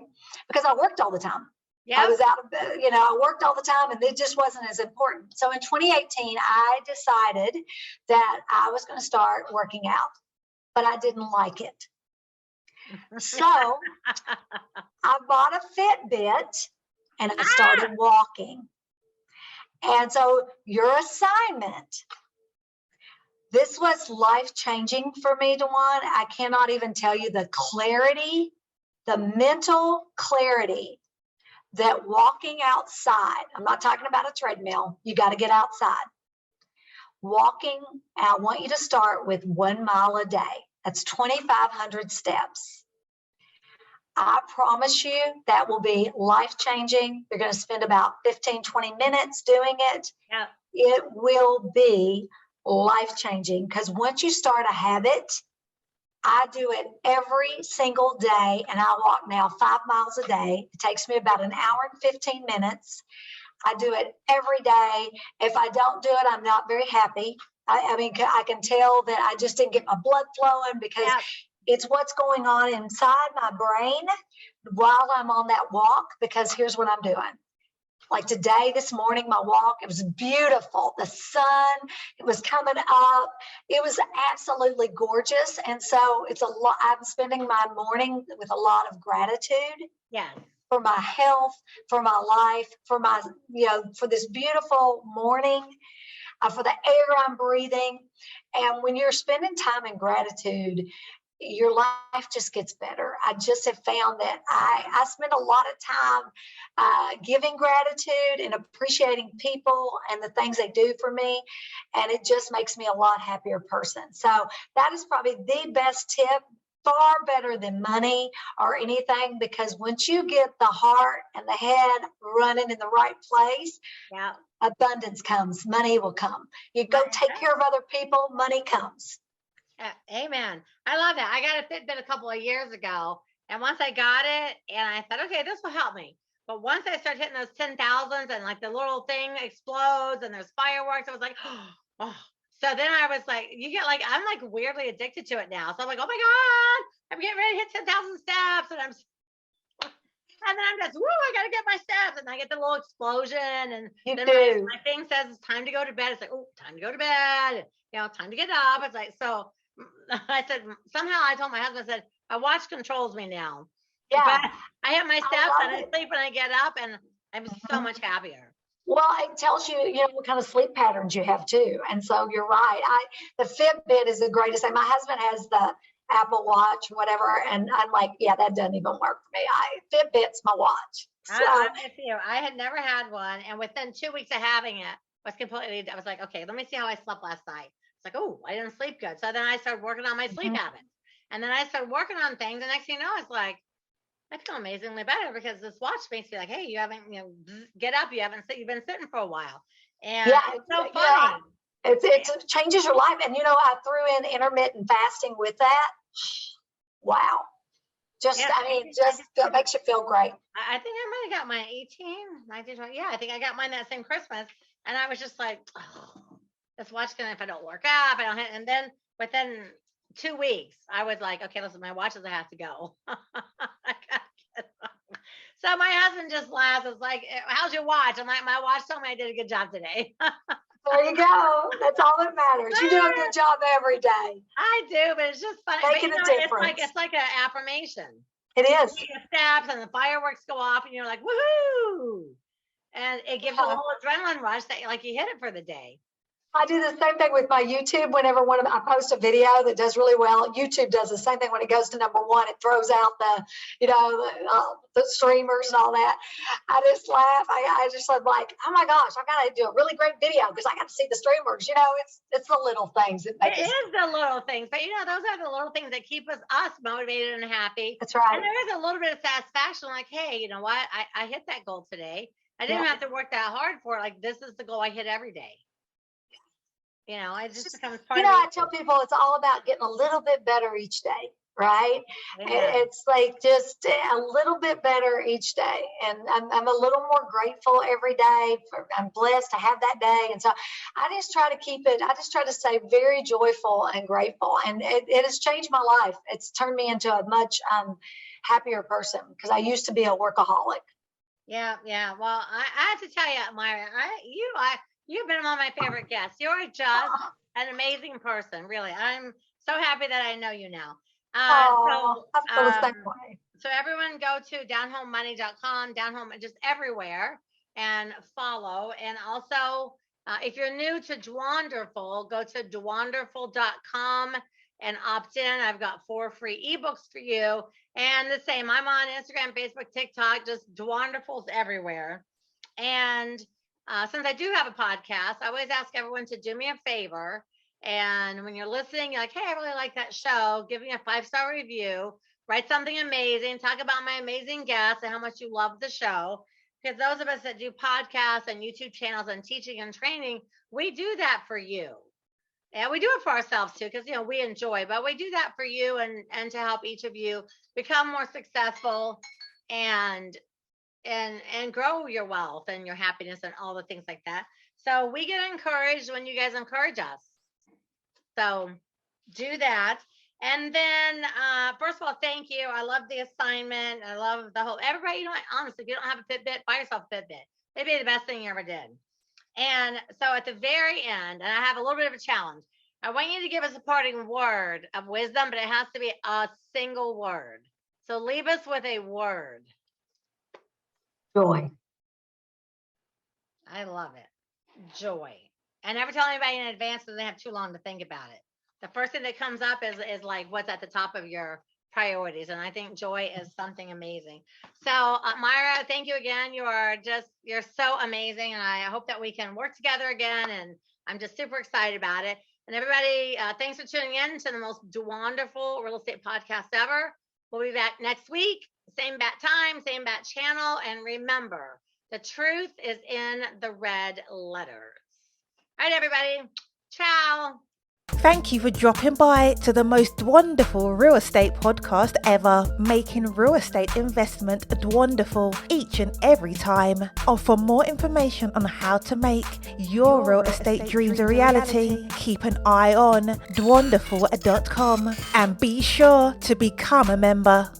Because I worked all the time. Yeah. I was out of, I worked all the time and it just wasn't as important. So in 2018, I decided that I was going to start working out, but I didn't like it. So I bought a Fitbit and I started walking. And so your assignment, this was life-changing for me, Dwan. I cannot even tell you the clarity, the mental clarity that walking outside, I'm not talking about a treadmill, you got to get outside. walking. I want you to start with 1 mile a day. That's 2,500 steps. I promise you that will be life-changing. You're going to spend about 15, 20 minutes doing it. Yeah. It will be life-changing because once you start a habit, I do it every single day, and I walk now 5 miles a day. It takes me about an hour and 15 minutes. I do it every day. If I don't do it, I'm not very happy. I mean, I can tell that I just didn't get my blood flowing because it's what's going on inside my brain while I'm on that walk, because here's what I'm doing. Like today, this morning, my walk, it was beautiful. The sun, it was coming up. It was absolutely gorgeous. And so it's a lot. I'm spending my morning with a lot of gratitude. Yes. For my health, for my life, for my, for this beautiful morning, for the air I'm breathing. And when you're spending time in gratitude, your life just gets better. I just have found that I spend a lot of time giving gratitude and appreciating people and the things they do for me. And it just makes me a lot happier person. So that is probably the best tip, far better than money or anything, because once you get the heart and the head running in the right place, abundance comes, money will come. You go take care of other people, money comes. Amen. I love that. I got a Fitbit a couple of years ago, and once I got it, and I thought, okay, this will help me. But once I started hitting those 10,000s and like the little thing explodes and there's fireworks, I was like, oh. So then I was like, I'm like weirdly addicted to it now. So I'm like, oh my God, I'm getting ready to hit 10,000 steps. And then I'm just, I got to get my steps. And I get the little explosion. And then my thing says it's time to go to bed. It's like, time to go to bed. Time to get up. It's like, so I said, somehow I told my husband, I said, my watch controls me now. Yeah. But I hit my steps and I sleep and I get up and I'm so much happier. Well, it tells you, what kind of sleep patterns you have too. And so you're right. The Fitbit is the greatest thing. My husband has the Apple Watch, whatever. And I'm like, that doesn't even work for me. Fitbit's my watch. So, I'm with you. I had never had one. And within 2 weeks of having it, I was like, okay, let me see how I slept last night. It's like, I didn't sleep good. So then I started working on my sleep habits. And then I started working on things. The next thing you know, it's like, I feel amazingly better because this watch makes me like, hey, you haven't, get up. You've been sitting for a while. And it's so funny. It changes your life. And, I threw in intermittent fasting with that. Wow. It makes you feel great. I think I might have got mine 19, 20. Yeah, I think I got mine that same Christmas. And I was just like, this watch if I don't work out, if I don't hit. And then within 2 weeks, I was like, okay, listen, my watch doesn't have to go. I gotta get up. So my husband just laughs. It's like, how's your watch? I'm like, my watch told me I did a good job today. There you go. That's all that matters. You do a good job every day. I do, but it's just funny. Making a difference. It's like an affirmation. It is. You take steps and the fireworks go off and you're like, woohoo. And it gives you a whole adrenaline rush that you hit it for the day. I do the same thing with my YouTube. Whenever I post a video that does really well, YouTube does the same thing. When it goes to number one, it throws out the streamers and all that. I just laugh. I just like, oh my gosh, I've got to do a really great video because I got to see the streamers. It's the little things that make it is the little things, but those are the little things that keep us motivated and happy. That's right. And there is a little bit of satisfaction, like, hey, you know what? I hit that goal today. I didn't have to work that hard for it. Like, this is the goal I hit every day. It just becomes part of it. I tell people it's all about getting a little bit better each day, right? Yeah. It's like just a little bit better each day. And I'm a little more grateful every day. I'm blessed to have that day. And so I just try to I just try to stay very joyful and grateful. And it has changed my life. It's turned me into a much happier person because I used to be a workaholic. Yeah. Well, I have to tell you, Myra, you've been one of my favorite guests. You're just an amazing person, really. I'm so happy that I know you now. So everyone go to downhomemoney.com, downhome, just everywhere, and follow. And also, if you're new to Dwanderful, go to dwanderful.com and opt in. I've got 4 free ebooks for you. And the same, I'm on Instagram, Facebook, TikTok, just Dwanderful's everywhere. And since I do have a podcast, I always ask everyone to do me a favor. And when you're listening, you're like, hey, I really like that show. Give me a 5-star review. Write something amazing. Talk about my amazing guests and how much you love the show. Because those of us that do podcasts and YouTube channels and teaching and training, we do that for you. And we do it for ourselves too, because we enjoy, but we do that for you and to help each of you become more successful and grow your wealth and your happiness and all the things like that. So we get encouraged when you guys encourage us. So do that. And then, first of all, thank you. I love the assignment. I love the whole, everybody, honestly, if you don't have a Fitbit, buy yourself a Fitbit. It'd be the best thing you ever did. And so at the very end, and I have a little bit of a challenge, I want you to give us a parting word of wisdom, but it has to be a single word. So leave us with a word. Joy. I love it. Joy. I never tell anybody in advance so they have too long to think about it. The first thing that comes up is like what's at the top of your priorities. And I think joy is something amazing. So Myra, thank you again. You're so amazing. And I hope that we can work together again. And I'm just super excited about it. And everybody, thanks for tuning in to the most Dwanderful real estate podcast ever. We'll be back next week. Same bat time, same bat channel. And remember, the truth is in the red letters. All right, everybody. Ciao. Thank you for dropping by to the most wonderful real estate podcast ever, making real estate investment wonderful each and every time. Oh, for more information on how to make your real estate dreams a reality, keep an eye on Dwanderful.com and be sure to become a member.